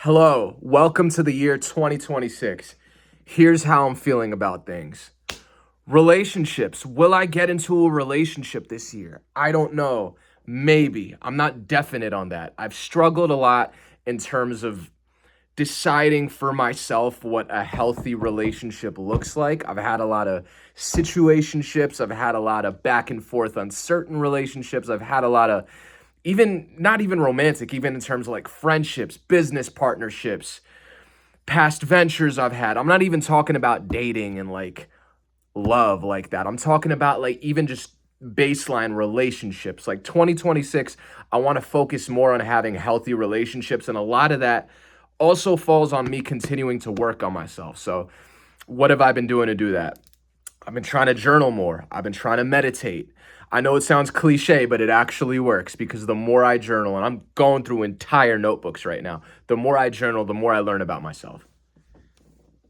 Hello, welcome to the year 2026. Here's how I'm feeling about things. Relationships. Will I get into a relationship this year? I don't know. Maybe. I'm not definite on that. I've struggled a lot in terms of deciding for myself what a healthy relationship looks like. I've had a lot of situationships, I've had a lot of back and forth on certain relationships, I've had a lot of even not even romantic, even in terms of like friendships, business partnerships, past ventures I've had. I'm not even talking about dating and like love like that. I'm talking about like even just baseline relationships. Like 2026, I want to focus more on having healthy relationships. And a lot of that also falls on me continuing to work on myself. So, what have I been doing to do that? I've been trying to journal more. I've been trying to meditate. I know it sounds cliche, but it actually works because the more I journal, and I'm going through entire notebooks right now, the more I journal, the more I learn about myself.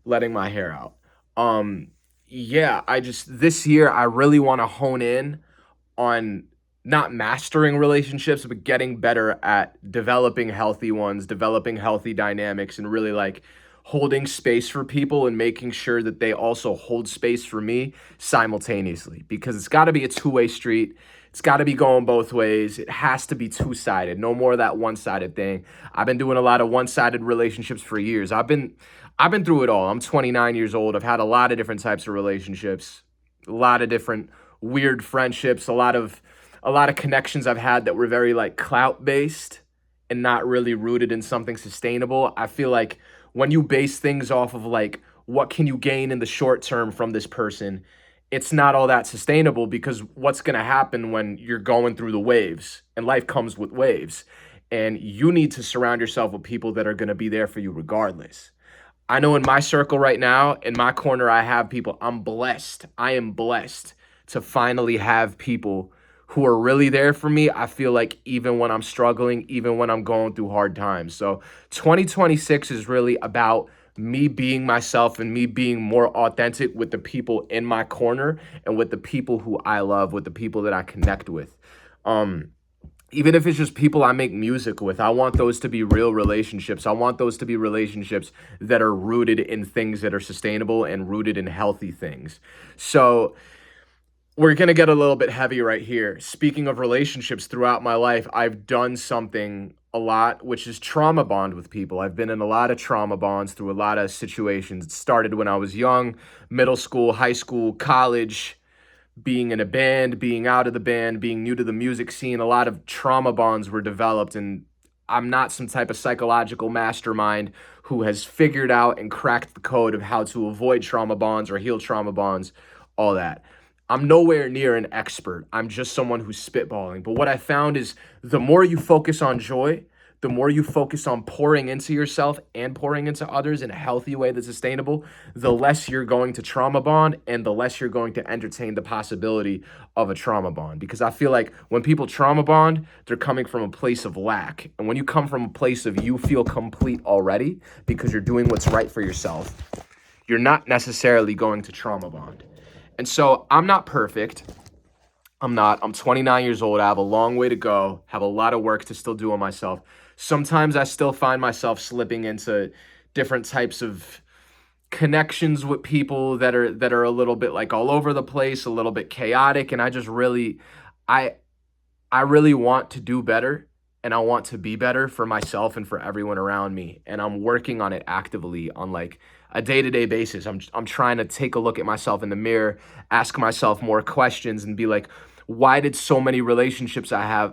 Letting my hair out. Um, yeah, this year I really want to hone in on not mastering relationships, but getting better at developing healthy ones, developing healthy dynamics, and really like holding space for people and making sure that they also hold space for me simultaneously because it's got to be a two-way street. It's got to be going both ways. It has to be two-sided. No more of that one-sided thing. I've been doing a lot of one-sided relationships for years. I've been through it all. I'm 29 years old. I've had a lot of different types of relationships, a lot of different weird friendships, a lot of connections I've had that were very like clout based and not really rooted in something sustainable. I feel like when you base things off of like what can you gain in the short term from this person, it's not all that sustainable because what's going to happen when you're going through the waves and life comes with waves and you need to surround yourself with people that are going to be there for you regardless. I know in my circle right now, in my corner, I have people. I'm blessed. I am blessed to finally have people who are really there for me. I feel like even when I'm struggling, even when I'm going through hard times. So 2026 is really about me being myself and me being more authentic with the people in my corner and with the people who I love, with the people that I connect with. Um, Even if it's just people I make music with, I want those to be real relationships. I want those to be relationships that are rooted in things that are sustainable and rooted in healthy things. So, we're going to get a little bit heavy right here. Speaking of relationships throughout my life, I've done something a lot, which is trauma bond with people. I've been in a lot of trauma bonds through a lot of situations. It started when I was young, middle school, high school, college, being in a band, being out of the band, being new to the music scene, a lot of trauma bonds were developed. And I'm not some type of psychological mastermind who has figured out and cracked the code of how to avoid trauma bonds or heal trauma bonds, all that. I'm nowhere near an expert. I'm just someone who's spitballing. But what I found is the more you focus on joy, the more you focus on pouring into yourself and pouring into others in a healthy way that's sustainable, the less you're going to trauma bond and the less you're going to entertain the possibility of a trauma bond. Because I feel like when people trauma bond, they're coming from a place of lack. And when you come from a place of you feel complete already because you're doing what's right for yourself, you're not necessarily going to trauma bond. And so I'm not perfect. I'm not. I'm 29 years old. I have a long way to go, have a lot of work to still do on myself. Sometimes I still find myself slipping into different types of connections with people that are a little bit like all over the place, a little bit chaotic, and I I really want to do better and I want to be better for myself and for everyone around me. And I'm working on it actively on like a day-to-day basis. I'm trying to take a look at myself in the mirror, ask myself more questions and be like, why did so many relationships I've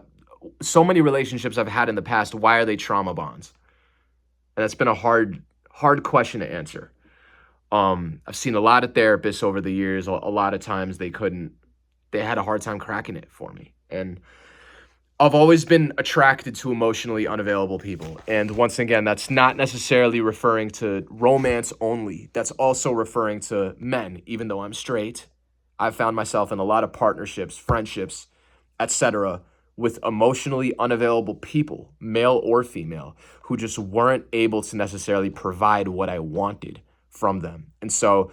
had in the past, why are they trauma bonds? And that's been a hard question to answer. I've seen a lot of therapists over the years. A lot of times they had a hard time cracking it for me. And I've always been attracted to emotionally unavailable people. And once again, that's not necessarily referring to romance only. That's also referring to men, even though I'm straight. I've found myself in a lot of partnerships, friendships, etc., with emotionally unavailable people, male or female, who just weren't able to necessarily provide what I wanted from them. And so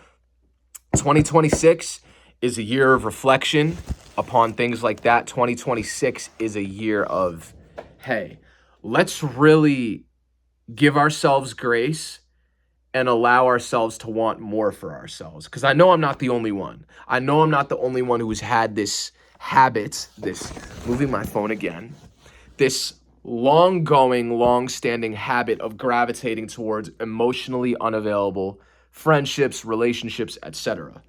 2026 is a year of reflection upon things like that. 2026 is a year of, hey, let's really give ourselves grace, and allow ourselves to want more for ourselves. Because I know I'm not the only one. I know I'm not the only one who's had this habit, this, moving my phone again, this long-going, long-standing habit of gravitating towards emotionally unavailable friendships, relationships, etc.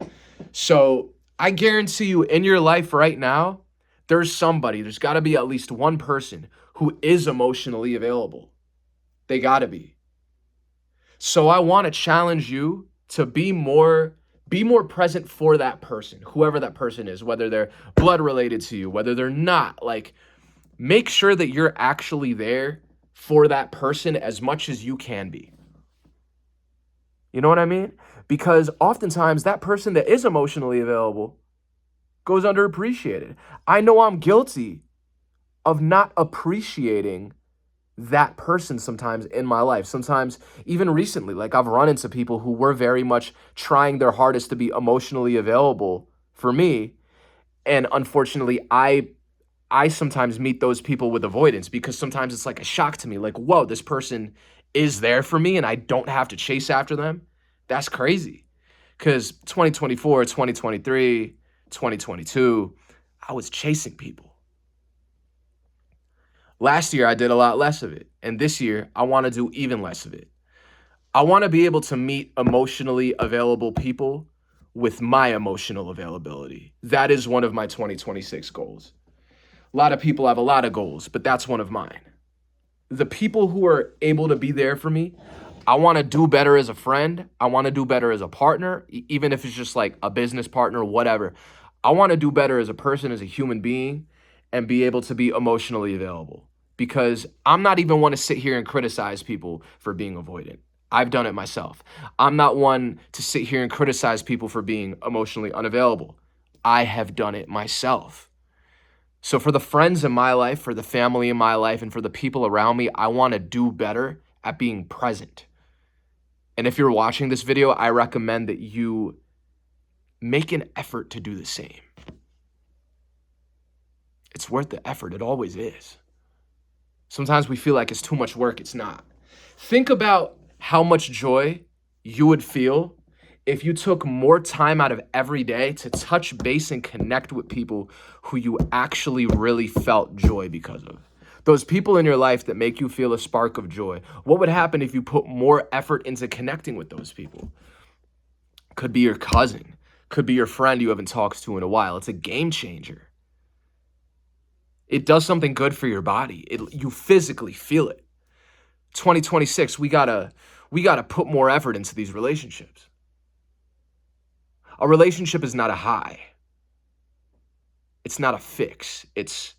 So I guarantee you in your life right now, there's got to be at least one person who is emotionally available. They got to be. So I want to challenge you to be more present for that person, whoever that person is, whether they're blood related to you, whether they're not. Like, make sure that you're actually there for that person as much as you can be. You know what I mean? Because oftentimes that person that is emotionally available goes underappreciated. I know I'm guilty of not appreciating that person sometimes in my life. Sometimes even recently, like I've run into people who were very much trying their hardest to be emotionally available for me. And unfortunately, I sometimes meet those people with avoidance because sometimes it's like a shock to me, like, whoa, this person is there for me and I don't have to chase after them. That's crazy. Because 2024, 2023, 2022, I was chasing people. Last year, I did a lot less of it. And this year, I want to do even less of it. I want to be able to meet emotionally available people with my emotional availability. That is one of my 2026 goals. A lot of people have a lot of goals, but that's one of mine. The people who are able to be there for me, I want to do better as a friend. I want to do better as a partner, even if it's just like a business partner, whatever. I want to do better as a person, as a human being, and be able to be emotionally available. Because I'm not even one to sit here and criticize people for being avoidant. I've done it myself. I'm not one to sit here and criticize people for being emotionally unavailable. I have done it myself. So for the friends in my life, for the family in my life, and for the people around me, I want to do better at being present. And if you're watching this video, I recommend that you make an effort to do the same. It's worth the effort. It always is. Sometimes we feel like it's too much work. It's not. Think about how much joy you would feel if you took more time out of every day to touch base and connect with people who you actually really felt joy because of. Those people in your life that make you feel a spark of joy. What would happen if you put more effort into connecting with those people? Could be your cousin, could be your friend you haven't talked to in a while. It's a game changer. It does something good for your body. You physically feel it. 2026, we gotta put more effort into these relationships. A relationship is not a high. It's not a fix. It's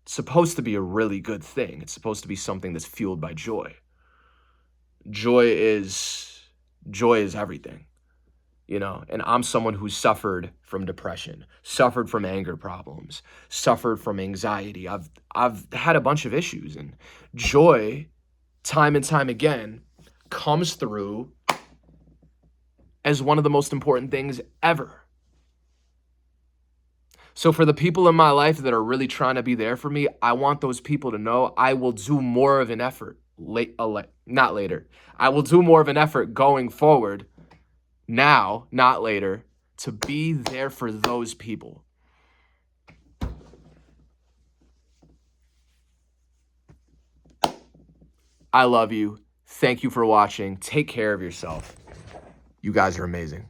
supposed to be a really good thing. It's supposed to be something that's fueled by joy. Joy is everything, you know? And I'm someone who's suffered from depression, suffered from anger problems, suffered from anxiety. I've had a bunch of issues, and joy, time and time again, comes through as one of the most important things ever. So for the people in my life that are really trying to be there for me, I want those people to know I will do more of an effort, not later. I will do more of an effort going forward, now, not later, to be there for those people. I love you. Thank you for watching. Take care of yourself. You guys are amazing.